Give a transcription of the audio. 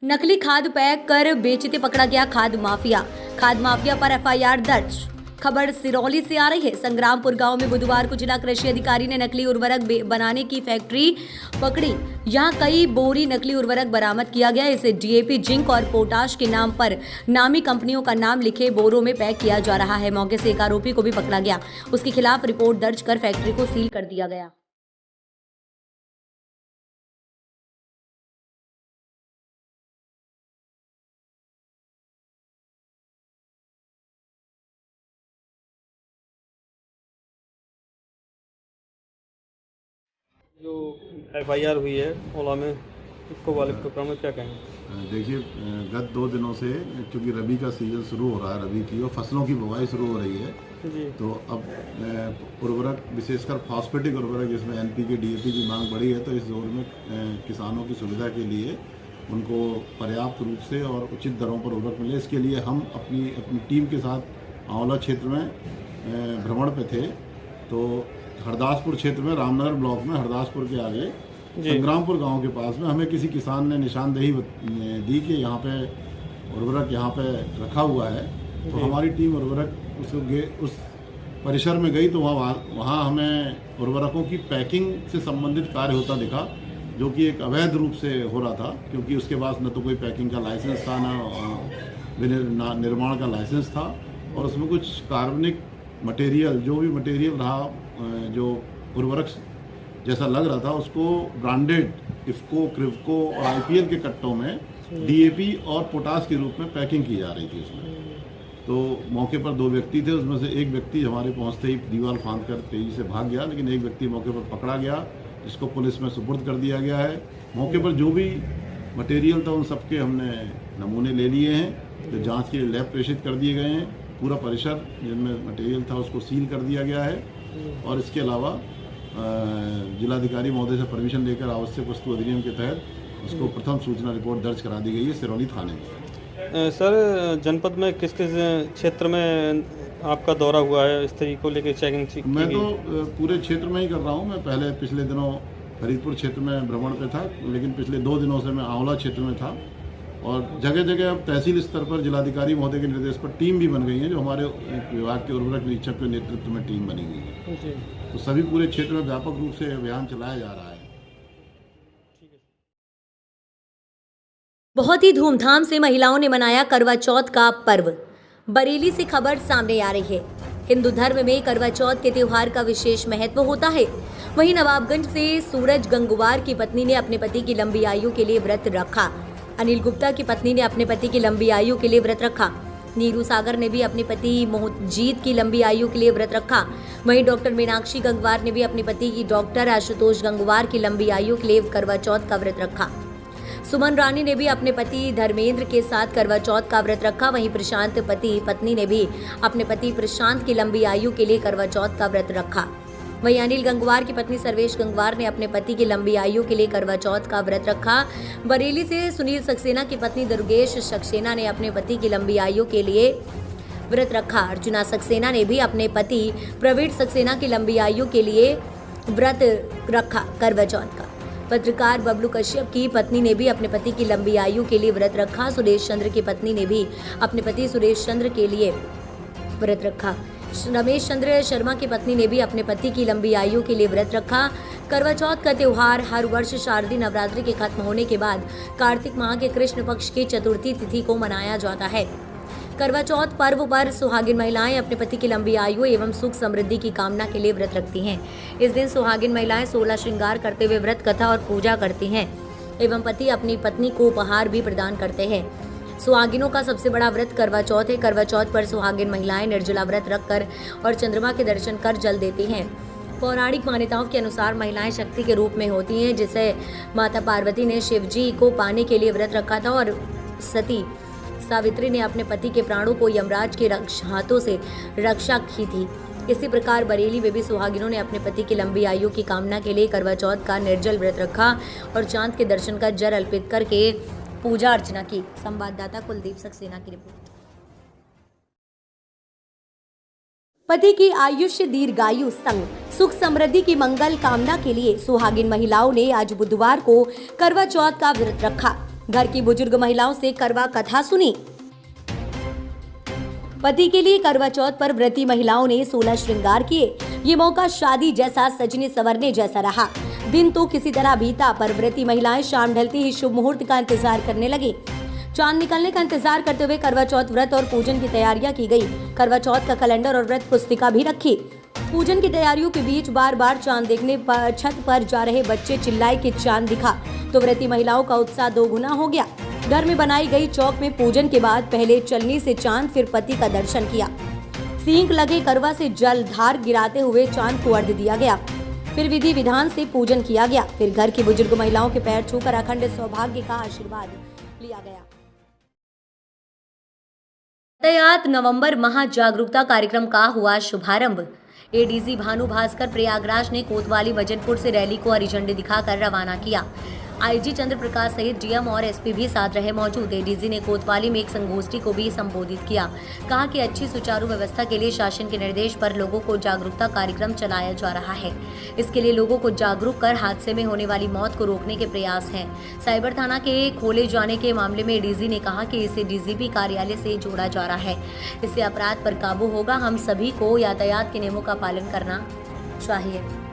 नकली खाद पैक कर बेचते पकड़ा गया खाद माफिया। खाद माफिया पर एफआईआर दर्ज। खबर सिरौली से आ रही है। संग्रामपुर गांव में बुधवार को जिला कृषि अधिकारी ने नकली उर्वरक बनाने की फैक्ट्री पकड़ी। यहां कई बोरी नकली उर्वरक बरामद किया गया। इसे डीएपी, जिंक और पोटाश के नाम पर नामी कंपनियों का नाम लिखे बोरों में पैक किया जा रहा है। मौके से एक आरोपी को भी पकड़ा गया। उसके खिलाफ रिपोर्ट दर्ज कर फैक्ट्री को सील कर दिया गया। जो एफआईआर हुई है ओला में, इसको वाले प्रोग्राम में क्या कहें? देखिए, गत 2 दिनों से चूँकि रबी का सीज़न शुरू हो रहा है, रबी की और फसलों की बुवाई शुरू हो रही है, जी। तो अब उर्वरक विशेषकर फॉस्फेटिक उर्वरक जिसमें एनपीके, डीएपी की मांग बढ़ी है, तो इस दौर में किसानों की सुविधा के लिए उनको पर्याप्त रूप से और उचित दरों पर उर्वरक मिले, इसके लिए हम अपनी टीम के साथ आंवला क्षेत्र में भ्रमण पे थे। तो हरदासपुर क्षेत्र में, रामनगर ब्लॉक में हरदासपुर के आगे संग्रामपुर गांव के पास में हमें किसी किसान ने निशानदेही दी कि यहाँ पे उर्वरक यहाँ पे रखा हुआ है। तो हमारी टीम उर्वरक उस परिसर में गई, तो वहाँ हमें उर्वरकों की पैकिंग से संबंधित कार्य होता दिखा, जो कि एक अवैध रूप से हो रहा था, क्योंकि उसके पास न तो कोई पैकिंग का लाइसेंस था, न निर्माण का लाइसेंस था, और उसमें कुछ कार्बनिक मटेरियल, जो भी मटेरियल रहा, जो उर्वरक जैसा लग रहा था, उसको ब्रांडेड इफ्को, क्रिवको और आईपीएल के कट्टों में डीएपी और पोटाश के रूप में पैकिंग की जा रही थी उसमें। तो मौके पर 2 व्यक्ति थे, उसमें से एक व्यक्ति हमारे पहुंचते ही दीवार फांद कर तेजी से भाग गया, लेकिन एक व्यक्ति मौके पर पकड़ा गया, जिसको पुलिस में सुपुर्द कर दिया गया है। मौके पर जो भी मटेरियल था उन सबके हमने नमूने ले लिए हैं, जो जाँच के लिए लैब प्रेषित कर दिए गए हैं। पूरा परिसर जिनमें मटेरियल था उसको सील कर दिया गया है, और इसके अलावा जिलाधिकारी महोदय से परमिशन लेकर आवश्यक वस्तु अधिनियम के तहत उसको प्रथम सूचना रिपोर्ट दर्ज करा दी गई है सिरौली थाने में। सर, जनपद में किस किस क्षेत्र में आपका दौरा हुआ है इस तरीके को लेकर चेकिंग? मैं तो पूरे क्षेत्र में ही कर रहा हूँ। मैं पहले पिछले दिनों फरीदपुर क्षेत्र में भ्रमण पे था, लेकिन पिछले 2 दिनों से मैं आंवला क्षेत्र में था, और जगह जगह अब तहसील स्तर पर जिलाधिकारी महोदय के निर्देश पर टीम भी बन गई है, जो हमारे विभाग के उर्वरक निरीक्षक के नेतृत्व में टीम बनी हुई है। तो सभी पूरे क्षेत्र में व्यापक रूप से अभियान चलाया जा रहा है। बहुत ही धूमधाम से महिलाओं ने मनाया करवा चौथ का पर्व। बरेली से खबर सामने आ रही है। हिंदू धर्म में करवा चौथ के त्योहार का विशेष महत्व होता है। वहीं नवाबगंज से सूरज गंगवार की पत्नी ने अपने पति की लंबी आयु के लिए व्रत रखा। अनिल गुप्ता की पत्नी ने अपने पति की लंबी आयु के लिए व्रत रखा। नीरू सागर ने भी अपने पति मोहजीत की लंबी आयु के लिए व्रत रखा। वहीं डॉक्टर मीनाक्षी गंगवार ने भी अपने पति की डॉक्टर आशुतोष गंगवार की लंबी आयु के लिए करवा चौथ का व्रत रखा। सुमन रानी ने भी अपने पति धर्मेंद्र के साथ करवा चौथ का व्रत रखा। वहीं प्रशांत पत्नी ने भी अपने पति प्रशांत की लंबी आयु के लिए करवा चौथ का व्रत रखा। वहीं अनिल गंगवार की पत्नी सर्वेश गंगवार ने अपने पति की लंबी आयु के लिए करवा चौथ का व्रत रखा। बरेली से सुनील सक्सेना की पत्नी दुर्गेश सक्सेना ने अपने पति की लंबी आयु के लिए व्रत रखा। अर्जुना सक्सेना ने भी अपने पति प्रवीण सक्सेना की लंबी आयु के लिए व्रत रखा करवा चौथ का। पत्रकार बबलू कश्यप की पत्नी ने भी अपने पति की लंबी आयु के लिए व्रत रखा। सुरेश चंद्र की पत्नी ने भी अपने पति सुरेश चंद्र के लिए व्रत रखा। रमेश चंद्र शर्मा की पत्नी ने भी अपने पति की लंबी आयु के लिए व्रत रखा। करवा चौथ का त्योहार हर वर्ष शारदीय नवरात्रि के खत्म होने के बाद कार्तिक माह के कृष्ण पक्ष की चतुर्थी तिथि को मनाया जाता है। करवा चौथ पर्व पर सुहागिन महिलाएं अपने पति की लंबी आयु एवं सुख समृद्धि की कामना के लिए व्रत रखती हैं। इस दिन सुहागिन महिलाएं 16 श्रृंगार करते हुए व्रत कथा और पूजा करती हैं एवं पति अपनी पत्नी को उपहार भी प्रदान करते हैं। सुहागिनों का सबसे बड़ा व्रत करवा चौथ है। करवा चौथ पर सुहागिन महिलाएं निर्जला व्रत रखकर और चंद्रमा के दर्शन कर जल देती हैं। पौराणिक मान्यताओं के अनुसार महिलाएं शक्ति के रूप में होती हैं, जिसे माता पार्वती ने शिव जी को पाने के लिए व्रत रखा था, और सती सावित्री ने अपने पति के प्राणों को यमराज के हाथों से रक्षा की थी। इसी प्रकार बरेली में भी सुहागिनों ने अपने पति की लंबी आयु की कामना के लिए करवा चौथ का निर्जल व्रत रखा और चांद के दर्शन का जल अर्पित करके पूजा अर्चना की। संवाददाता कुलदीप सक्सेना की रिपोर्ट। पति की आयुष्य दीर्घायु संग सुख समृद्धि की मंगल कामना के लिए सुहागिन महिलाओं ने आज बुधवार को करवा चौथ का व्रत रखा। घर की बुजुर्ग महिलाओं से करवा कथा सुनी। पति के लिए करवा चौथ पर व्रती महिलाओं ने 16 श्रृंगार किए। ये मौका शादी जैसा सजने संवरने जैसा रहा। दिन तो किसी तरह बीता, पर व्रती महिलाएं शाम ढलते ही शुभ मुहूर्त का इंतजार करने लगी। चांद निकलने का इंतजार करते हुए करवा चौथ व्रत और पूजन की तैयारियां की गई। करवा चौथ का कैलेंडर और व्रत पुस्तिका भी रखी। पूजन की तैयारियों के बीच बार बार चांद देखने पर छत पर जा रहे बच्चे चिल्लाए कि चांद दिखा, तो व्रती महिलाओं का उत्साह दोगुना हो गया। घर में बनाई गई चौक में पूजन के बाद पहले चलनी से चांद, फिर पति का दर्शन किया। सींग लगे करवा से जल धार गिराते हुए चांद को अर्घ्य दिया गया। फिर विधि विधान से पूजन किया गया। फिर घर की बुजुर्ग महिलाओं के पैर छूकर अखंड सौभाग्य का आशीर्वाद लिया गया। यातायात नवंबर महा जागरूकता कार्यक्रम का हुआ शुभारंभ। एडीजी भानु भास्कर प्रयागराज ने कोतवाली भजनपुर से रैली को हरी झंडी दिखाकर रवाना किया। आईजी चंद्र प्रकाश सहित डीएम और एसपी भी साथ रहे मौजूद। एडीजी ने कोतवाली में एक संगोष्ठी को भी संबोधित किया। कहा कि अच्छी सुचारू व्यवस्था के लिए शासन के निर्देश पर लोगों को जागरूकता कार्यक्रम चलाया जा रहा है। इसके लिए लोगों को जागरूक कर हादसे में होने वाली मौत को रोकने के प्रयास हैं। साइबर थाना के खोले जाने के मामले में एडीजी ने कहा कि इसे डीजीपी कार्यालय से जोड़ा जा रहा है। इससे अपराध पर काबू होगा। हम सभी को यातायात के नियमों का पालन करना चाहिए।